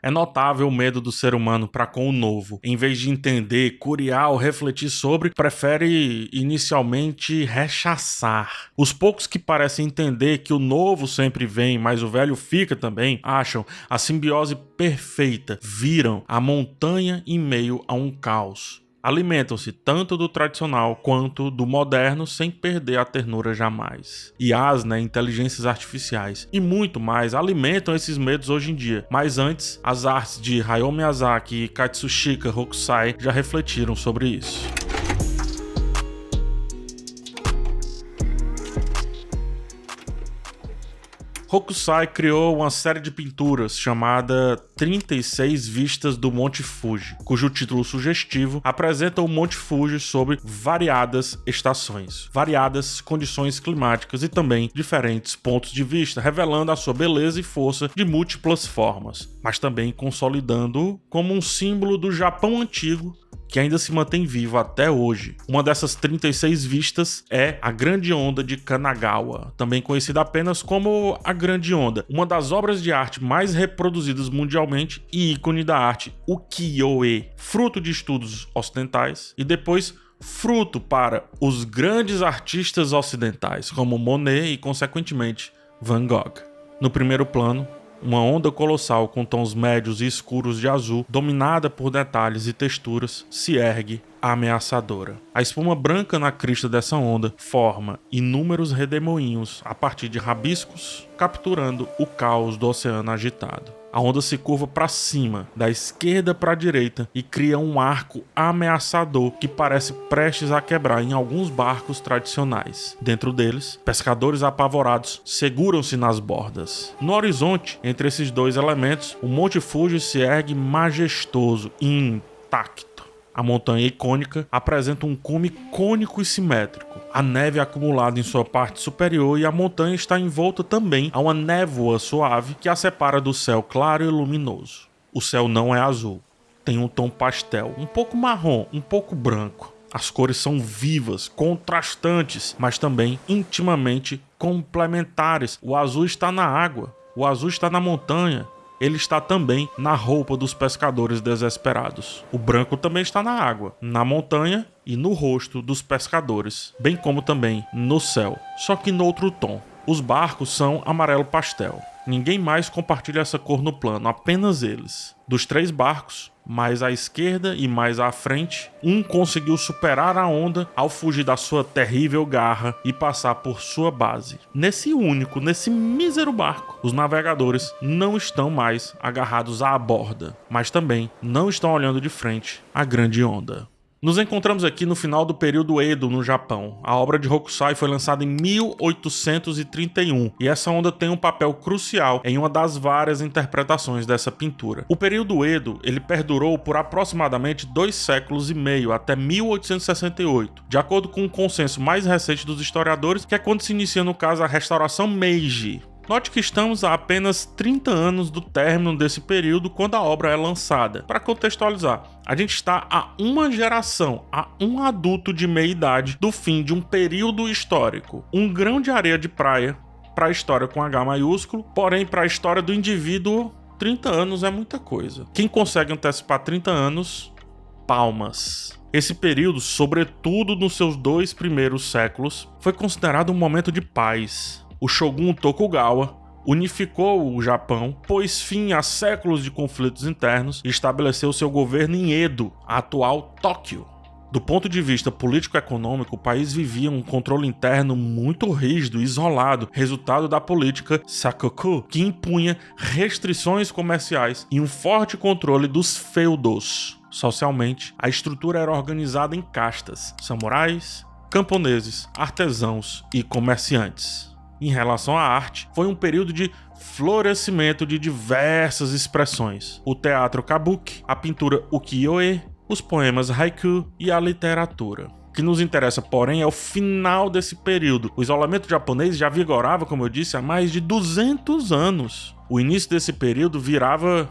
É notável o medo do ser humano para com o novo. Em vez de entender, curiar ou refletir sobre, prefere inicialmente rechaçar. Os poucos que parecem entender que o novo sempre vem, mas o velho fica também, acham a simbiose perfeita, viram a montanha em meio a um caos. Alimentam-se tanto do tradicional quanto do moderno sem perder a ternura jamais. IAs, inteligências artificiais e muito mais alimentam esses medos hoje em dia. Mas antes, as artes de Hayao Miyazaki e Katsushika Hokusai já refletiram sobre isso. Hokusai criou uma série de pinturas chamada 36 Vistas do Monte Fuji, cujo título sugestivo apresenta o Monte Fuji sob variadas estações, variadas condições climáticas e também diferentes pontos de vista, revelando a sua beleza e força de múltiplas formas, mas também consolidando-o como um símbolo do Japão antigo que ainda se mantém vivo até hoje. Uma dessas 36 vistas é a Grande Onda de Kanagawa, também conhecida apenas como a Grande Onda, uma das obras de arte mais reproduzidas mundialmente e ícone da arte ukiyo-e, fruto de estudos ocidentais e depois fruto para os grandes artistas ocidentais, como Monet e, consequentemente, Van Gogh. No primeiro plano, uma onda colossal com tons médios e escuros de azul, dominada por detalhes e texturas, se ergue ameaçadora. A espuma branca na crista dessa onda forma inúmeros redemoinhos a partir de rabiscos, capturando o caos do oceano agitado. A onda se curva para cima, da esquerda para a direita, e cria um arco ameaçador que parece prestes a quebrar em alguns barcos tradicionais. Dentro deles, pescadores apavorados seguram-se nas bordas. No horizonte, entre esses dois elementos, o Monte Fuji se ergue majestoso e intacto. A montanha icônica apresenta um cume cônico e simétrico. A neve é acumulada em sua parte superior e a montanha está envolta também a uma névoa suave que a separa do céu claro e luminoso. O céu não é azul, tem um tom pastel, um pouco marrom, um pouco branco. As cores são vivas, contrastantes, mas também intimamente complementares. O azul está na água, o azul está na montanha. Ele está também na roupa dos pescadores desesperados. O branco também está na água, na montanha e no rosto dos pescadores, bem como também no céu, só que no outro tom. Os barcos são amarelo pastel. Ninguém mais compartilha essa cor no plano, apenas eles. Dos 3 barcos, mais à esquerda e mais à frente, um conseguiu superar a onda ao fugir da sua terrível garra e passar por sua base. Nesse mísero barco, os navegadores não estão mais agarrados à borda, mas também não estão olhando de frente à grande onda. Nos encontramos aqui no final do período Edo, no Japão. A obra de Hokusai foi lançada em 1831 e essa onda tem um papel crucial em uma das várias interpretações dessa pintura. O período Edo ele perdurou por aproximadamente 2 séculos e meio, até 1868, de acordo com um consenso mais recente dos historiadores, que é quando se inicia, no caso, a restauração Meiji. Note que estamos a apenas 30 anos do término desse período quando a obra é lançada. Para contextualizar, a gente está a uma geração, a um adulto de meia idade do fim de um período histórico. Um grão de areia de praia para a história com H maiúsculo, porém para a história do indivíduo, 30 anos é muita coisa. Quem consegue antecipar 30 anos, palmas. Esse período, sobretudo nos seus 2 primeiros séculos, foi considerado um momento de paz. O Shogun Tokugawa unificou o Japão, pôs fim a séculos de conflitos internos e estabeleceu seu governo em Edo, a atual Tóquio. Do ponto de vista político-econômico, o país vivia um controle interno muito rígido e isolado, resultado da política Sakoku, que impunha restrições comerciais e um forte controle dos feudos. Socialmente, a estrutura era organizada em castas: samurais, camponeses, artesãos e comerciantes. Em relação à arte, foi um período de florescimento de diversas expressões: o teatro kabuki, a pintura ukiyo-e, os poemas haiku e a literatura. O que nos interessa, porém, é o final desse período. O isolamento japonês já vigorava, como eu disse, há mais de 200 anos. O início desse período virava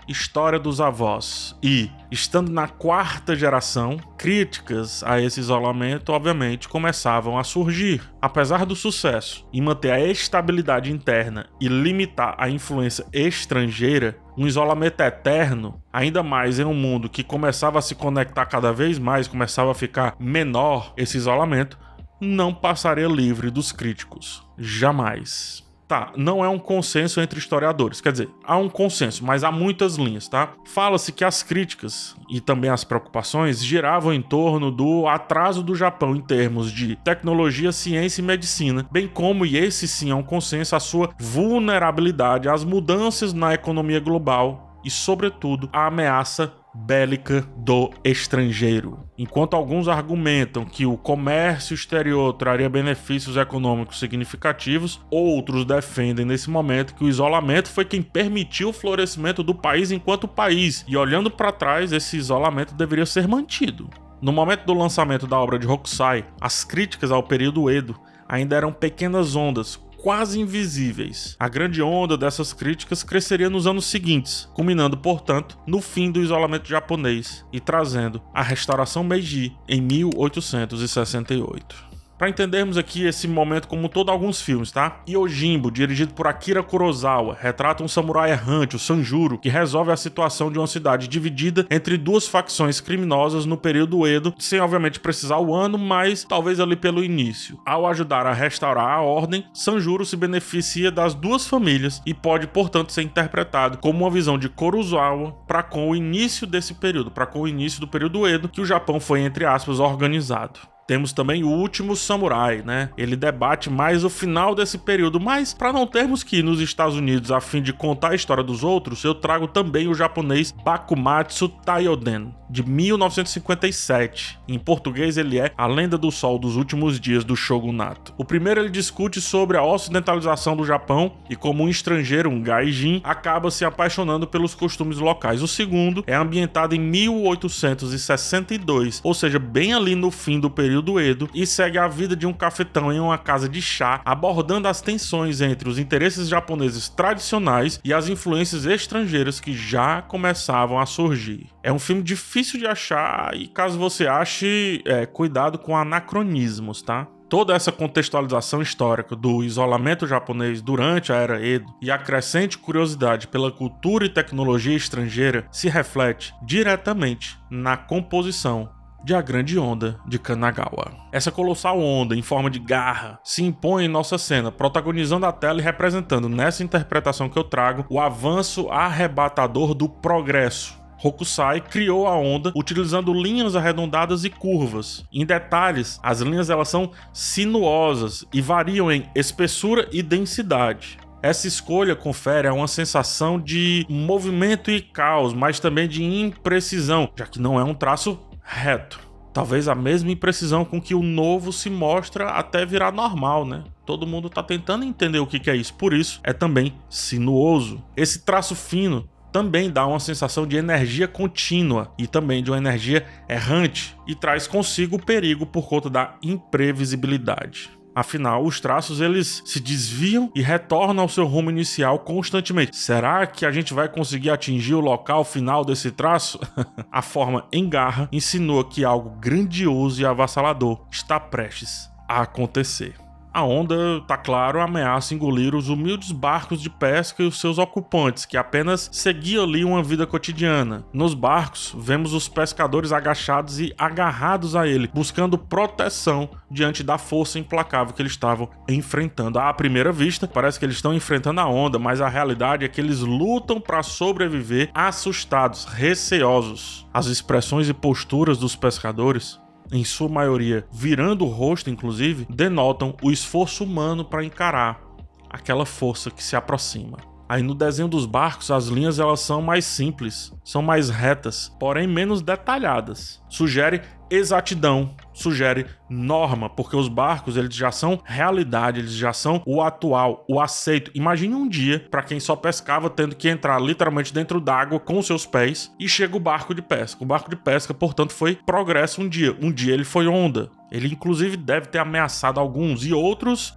história dos avós. E, estando na 4ª geração, críticas a esse isolamento, obviamente, começavam a surgir. Apesar do sucesso em manter a estabilidade interna e limitar a influência estrangeira, um isolamento eterno, ainda mais em um mundo que começava a se conectar cada vez mais, começava a ficar menor esse isolamento, não passaria livre dos críticos. Jamais. Tá, não é um consenso entre historiadores, quer dizer, há um consenso, mas há muitas linhas, tá? Fala-se que as críticas e também as preocupações giravam em torno do atraso do Japão em termos de tecnologia, ciência e medicina, bem como, e esse sim é um consenso, a sua vulnerabilidade às mudanças na economia global e, sobretudo, a ameaça bélica do estrangeiro. Enquanto alguns argumentam que o comércio exterior traria benefícios econômicos significativos, outros defendem nesse momento que o isolamento foi quem permitiu o florescimento do país enquanto país, e olhando para trás, esse isolamento deveria ser mantido. No momento do lançamento da obra de Hokusai, as críticas ao período Edo ainda eram pequenas ondas, quase invisíveis. A grande onda dessas críticas cresceria nos anos seguintes, culminando, portanto, no fim do isolamento japonês e trazendo a restauração Meiji em 1868. Para entendermos aqui esse momento como todo, alguns filmes, tá? Yojimbo, dirigido por Akira Kurosawa, retrata um samurai errante, o Sanjuro, que resolve a situação de uma cidade dividida entre duas facções criminosas no período Edo, sem obviamente precisar o ano, mas talvez ali pelo início. Ao ajudar a restaurar a ordem, Sanjuro se beneficia das duas famílias e pode, portanto, ser interpretado como uma visão de Kurosawa para com o início desse período, para com o início do período Edo, que o Japão foi, entre aspas, organizado. Temos também O Último Samurai, né? Ele debate mais o final desse período, mas para não termos que ir nos Estados Unidos a fim de contar a história dos outros, eu trago também o japonês Bakumatsu Taioden, de 1957. Em português ele é A Lenda do Sol dos Últimos Dias do Shogunato. O primeiro ele discute sobre a ocidentalização do Japão e como um estrangeiro, um gaijin, acaba se apaixonando pelos costumes locais. O segundo é ambientado em 1862, ou seja, bem ali no fim do período do Edo, e segue a vida de um cafetão em uma casa de chá, abordando as tensões entre os interesses japoneses tradicionais e as influências estrangeiras que já começavam a surgir. É um filme difícil de achar e, caso você ache, cuidado com anacronismos, tá? Toda essa contextualização histórica do isolamento japonês durante a era Edo e a crescente curiosidade pela cultura e tecnologia estrangeira se reflete diretamente na composição de A Grande Onda de Kanagawa. Essa colossal onda em forma de garra se impõe em nossa cena, protagonizando a tela e representando nessa interpretação que eu trago o avanço arrebatador do progresso. Hokusai criou a onda utilizando linhas arredondadas e curvas. Em detalhes, as linhas elas são sinuosas e variam em espessura e densidade. Essa escolha confere uma sensação de movimento e caos, mas também de imprecisão, já que não é um traço reto. Talvez a mesma imprecisão com que o novo se mostra até virar normal, né? Todo mundo tá tentando entender o que é isso, por isso é também sinuoso. Esse traço fino também dá uma sensação de energia contínua e também de uma energia errante e traz consigo o perigo por conta da imprevisibilidade. Afinal, os traços eles se desviam e retornam ao seu rumo inicial constantemente. Será que a gente vai conseguir atingir o local final desse traço? A forma em garra insinua que algo grandioso e avassalador está prestes a acontecer. A onda, tá claro, ameaça engolir os humildes barcos de pesca e os seus ocupantes, que apenas seguiam ali uma vida cotidiana. Nos barcos, vemos os pescadores agachados e agarrados a ele, buscando proteção diante da força implacável que eles estavam enfrentando. À primeira vista, parece que eles estão enfrentando a onda, mas a realidade é que eles lutam para sobreviver assustados, receosos. As expressões e posturas dos pescadores, em sua maioria virando o rosto inclusive, denotam o esforço humano para encarar aquela força que se aproxima. Aí no desenho dos barcos, as linhas elas são mais simples, são mais retas, porém menos detalhadas. Sugere exatidão, sugere norma, porque os barcos eles já são realidade, eles já são o atual, o aceito. Imagine um dia para quem só pescava tendo que entrar literalmente dentro d'água com os seus pés e chega o barco de pesca. O barco de pesca, portanto, foi progresso um dia. Um dia ele foi onda. Ele inclusive deve ter ameaçado alguns e outros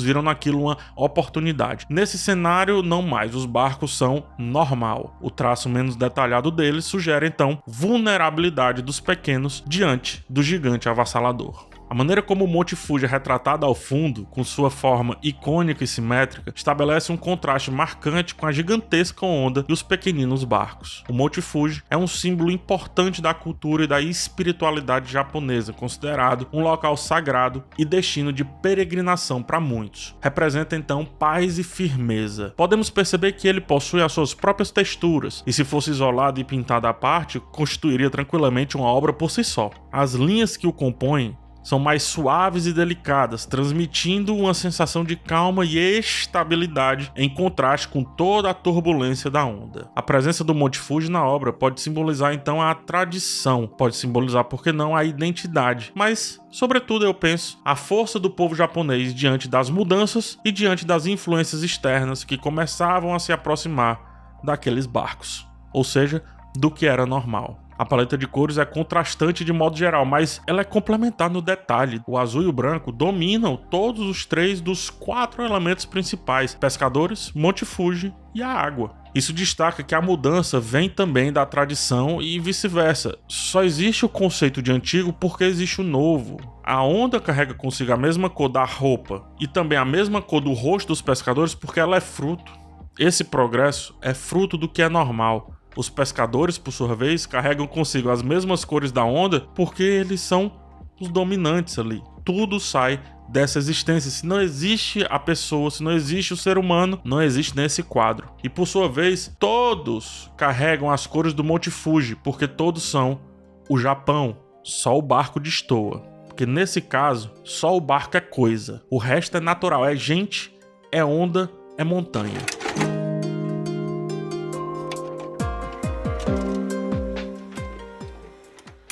viram naquilo uma oportunidade. Nesse cenário, não mais, os barcos são normal. O traço menos detalhado deles sugere então vulnerabilidade dos pequenos diante do gigante avassalador. A maneira como o Monte Fuji é retratado ao fundo, com sua forma icônica e simétrica, estabelece um contraste marcante com a gigantesca onda e os pequeninos barcos. O Monte Fuji é um símbolo importante da cultura e da espiritualidade japonesa, considerado um local sagrado e destino de peregrinação para muitos. Representa então paz e firmeza. Podemos perceber que ele possui as suas próprias texturas, e se fosse isolado e pintado à parte, constituiria tranquilamente uma obra por si só. As linhas que o compõem são mais suaves e delicadas, transmitindo uma sensação de calma e estabilidade em contraste com toda a turbulência da onda. A presença do Monte Fuji na obra pode simbolizar então a tradição, pode simbolizar, por que não, a identidade, mas, sobretudo, eu penso, a força do povo japonês diante das mudanças e diante das influências externas que começavam a se aproximar daqueles barcos, ou seja, do que era normal. A paleta de cores é contrastante de modo geral, mas ela é complementar no detalhe. O azul e o branco dominam todos os 3 dos 4 elementos principais: pescadores, Monte Fuji e a água. Isso destaca que a mudança vem também da tradição e vice-versa. Só existe o conceito de antigo porque existe o novo. A onda carrega consigo a mesma cor da roupa e também a mesma cor do rosto dos pescadores porque ela é fruto. Esse progresso é fruto do que é normal. Os pescadores, por sua vez, carregam consigo as mesmas cores da onda porque eles são os dominantes ali. Tudo sai dessa existência. Se não existe a pessoa, se não existe o ser humano, não existe nesse quadro. E por sua vez, todos carregam as cores do Monte Fuji porque todos são o Japão. Só o barco destoa. Porque nesse caso, só o barco é coisa. O resto é natural, é gente, é onda, é montanha.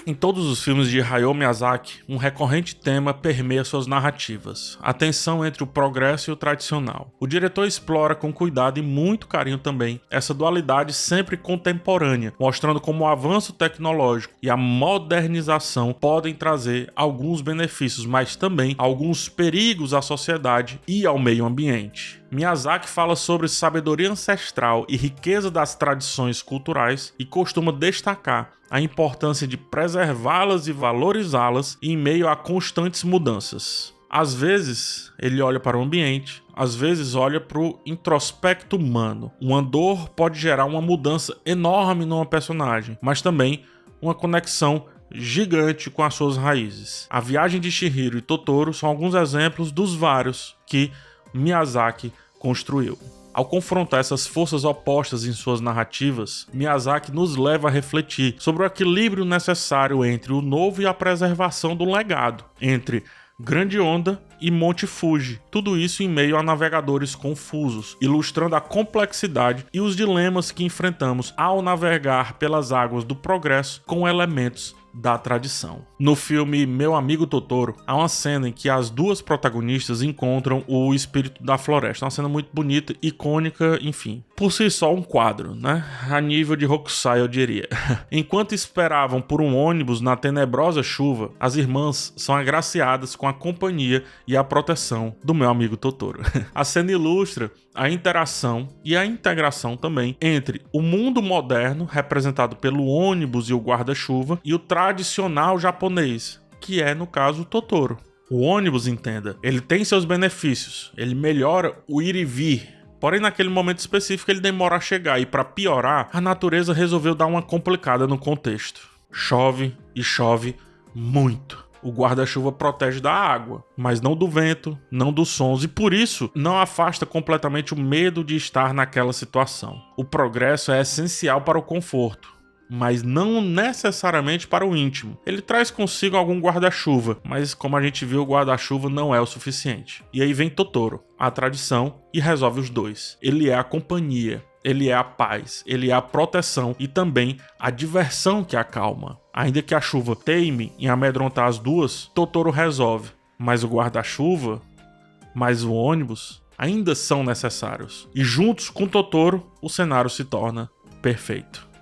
Em todos os filmes de Hayao Miyazaki, um recorrente tema permeia suas narrativas: a tensão entre o progresso e o tradicional. O diretor explora com cuidado e muito carinho também essa dualidade sempre contemporânea, mostrando como o avanço tecnológico e a modernização podem trazer alguns benefícios, mas também alguns perigos à sociedade e ao meio ambiente. Miyazaki fala sobre sabedoria ancestral e riqueza das tradições culturais e costuma destacar a importância de preservá-las e valorizá-las em meio a constantes mudanças. Às vezes, ele olha para o ambiente, às vezes olha para o introspecto humano. Uma dor pode gerar uma mudança enorme numa personagem, mas também uma conexão gigante com as suas raízes. A viagem de Chihiro e Totoro são alguns exemplos dos vários que Miyazaki construiu. Ao confrontar essas forças opostas em suas narrativas, Miyazaki nos leva a refletir sobre o equilíbrio necessário entre o novo e a preservação do legado, entre Grande Onda e Monte Fuji, tudo isso em meio a navegadores confusos, ilustrando a complexidade e os dilemas que enfrentamos ao navegar pelas águas do progresso com elementos da tradição. No filme Meu Amigo Totoro, há uma cena em que as duas protagonistas encontram o espírito da floresta. Uma cena muito bonita, icônica, enfim. Por si só um quadro, né? A nível de Hokusai, eu diria. Enquanto esperavam por um ônibus na tenebrosa chuva, as irmãs são agraciadas com a companhia e a proteção do meu amigo Totoro. A cena ilustra a interação e a integração também entre o mundo moderno, representado pelo ônibus e o guarda-chuva, e o tradicional japonês, que é, no caso, o Totoro. O ônibus, entenda, ele tem seus benefícios, ele melhora o ir e vir, porém naquele momento específico ele demora a chegar e, para piorar, a natureza resolveu dar uma complicada no contexto. Chove e chove muito. O guarda-chuva protege da água, mas não do vento, não dos sons, e por isso não afasta completamente o medo de estar naquela situação. O progresso é essencial para o conforto, mas não necessariamente para o íntimo. Ele traz consigo algum guarda-chuva, mas como a gente viu, o guarda-chuva não é o suficiente. E aí vem Totoro, a tradição, e resolve os dois. Ele é a companhia. ele é a paz, ele é a proteção e também a diversão que acalma. Ainda que a chuva teime em amedrontar as duas, Totoro resolve. Mas o guarda-chuva, mais o ônibus, ainda são necessários. E juntos com Totoro, o cenário se torna perfeito.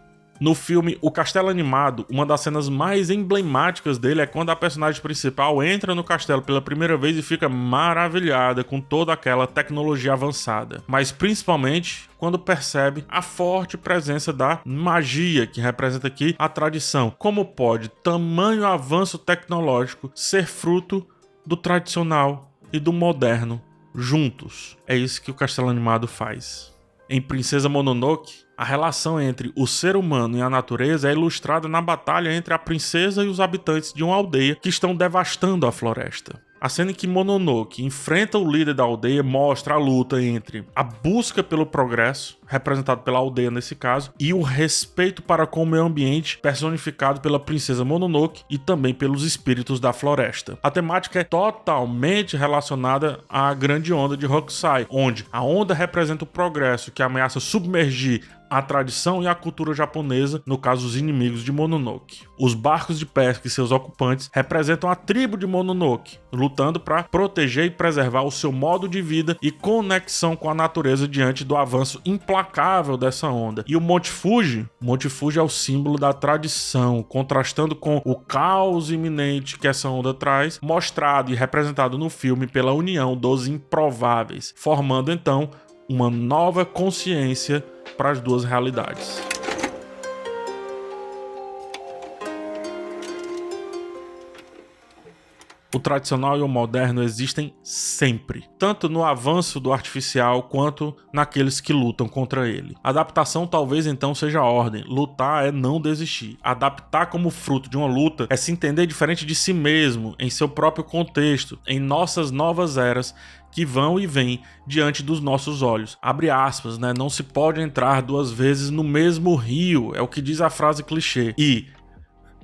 No filme O Castelo Animado, uma das cenas mais emblemáticas dele é quando a personagem principal entra no castelo pela primeira vez e fica maravilhada com toda aquela tecnologia avançada. Mas principalmente quando percebe a forte presença da magia que representa aqui a tradição. Como pode tamanho avanço tecnológico ser fruto do tradicional e do moderno juntos? É isso que o Castelo Animado faz. Em Princesa Mononoke, a relação entre o ser humano e a natureza é ilustrada na batalha entre a princesa e os habitantes de uma aldeia que estão devastando a floresta. A cena em que Mononoke enfrenta o líder da aldeia mostra a luta entre a busca pelo progresso, representado pela aldeia nesse caso, e o respeito para com o meio ambiente, personificado pela princesa Mononoke e também pelos espíritos da floresta. A temática é totalmente relacionada à grande onda de Hokusai, onde a onda representa o progresso que ameaça submergir a tradição e a cultura japonesa, no caso os inimigos de Mononoke. Os barcos de pesca e seus ocupantes representam a tribo de Mononoke, lutando para proteger e preservar o seu modo de vida e conexão com a natureza diante do avanço implacável dessa onda. E o Monte Fuji é o símbolo da tradição, contrastando com o caos iminente que essa onda traz, mostrado e representado no filme pela união dos improváveis, formando então uma nova consciência para as duas realidades. O tradicional e o moderno existem sempre, tanto no avanço do artificial quanto naqueles que lutam contra ele. Adaptação talvez então seja a ordem. Lutar é não desistir. Adaptar como fruto de uma luta é se entender diferente de si mesmo, em seu próprio contexto, em nossas novas eras que vão e vêm diante dos nossos olhos. Abre aspas, né? Não se pode entrar duas vezes no mesmo rio, é o que diz a frase clichê. E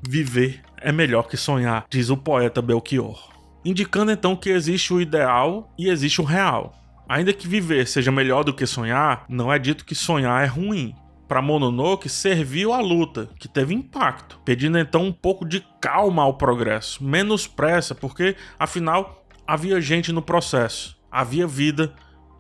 viver é melhor que sonhar, diz o poeta Belchior. Indicando então que existe o ideal e existe o real. Ainda que viver seja melhor do que sonhar, não é dito que sonhar é ruim. Para Mononoke serviu a luta, que teve impacto, pedindo então um pouco de calma ao progresso, menos pressa, porque afinal havia gente no processo. Havia vida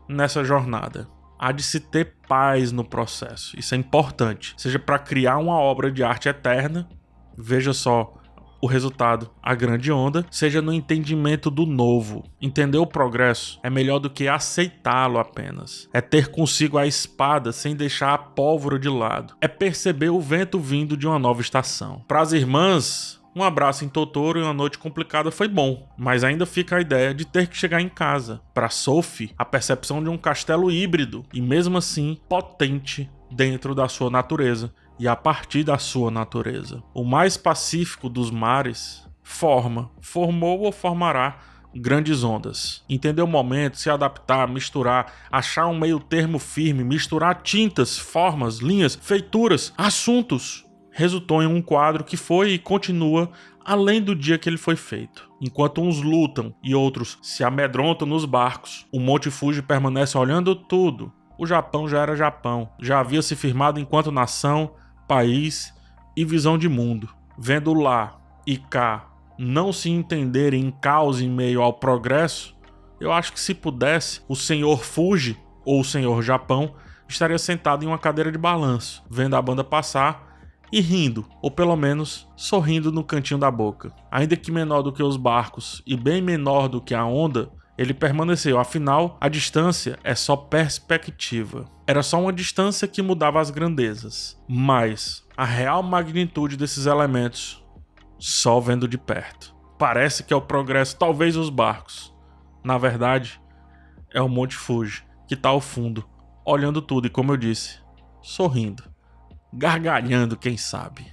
nessa jornada. Há de se ter paz no processo. Isso é importante. Seja para criar uma obra de arte eterna, veja só o resultado, a grande onda, seja no entendimento do novo. Entender o progresso é melhor do que aceitá-lo apenas. É ter consigo a espada sem deixar a pólvora de lado. É perceber o vento vindo de uma nova estação. Para as irmãs, um abraço em Totoro e uma noite complicada foi bom, mas ainda fica a ideia de ter que chegar em casa. Para Sophie, a percepção de um castelo híbrido e mesmo assim potente dentro da sua natureza e a partir da sua natureza. O mais pacífico dos mares formou ou formará grandes ondas. Entender o momento, se adaptar, misturar, achar um meio termo firme, misturar tintas, formas, linhas, feituras, assuntos. Resultou em um quadro que foi e continua além do dia que ele foi feito. Enquanto uns lutam e outros se amedrontam nos barcos, o Monte Fuji permanece olhando tudo. O Japão já era Japão, já havia se firmado enquanto nação, país e visão de mundo. Vendo lá e cá não se entenderem em caos em meio ao progresso, eu acho que se pudesse, o senhor Fuji ou o senhor Japão estaria sentado em uma cadeira de balanço, vendo a banda passar e rindo, ou pelo menos sorrindo no cantinho da boca. Ainda que menor do que os barcos e bem menor do que a onda, ele permaneceu, afinal, a distância é só perspectiva. Era só uma distância que mudava as grandezas, mas a real magnitude desses elementos, só vendo de perto. Parece que é o progresso, talvez os barcos. Na verdade, é o Monte Fuji, que está ao fundo, olhando tudo e, como eu disse, sorrindo. Gargalhando, quem sabe.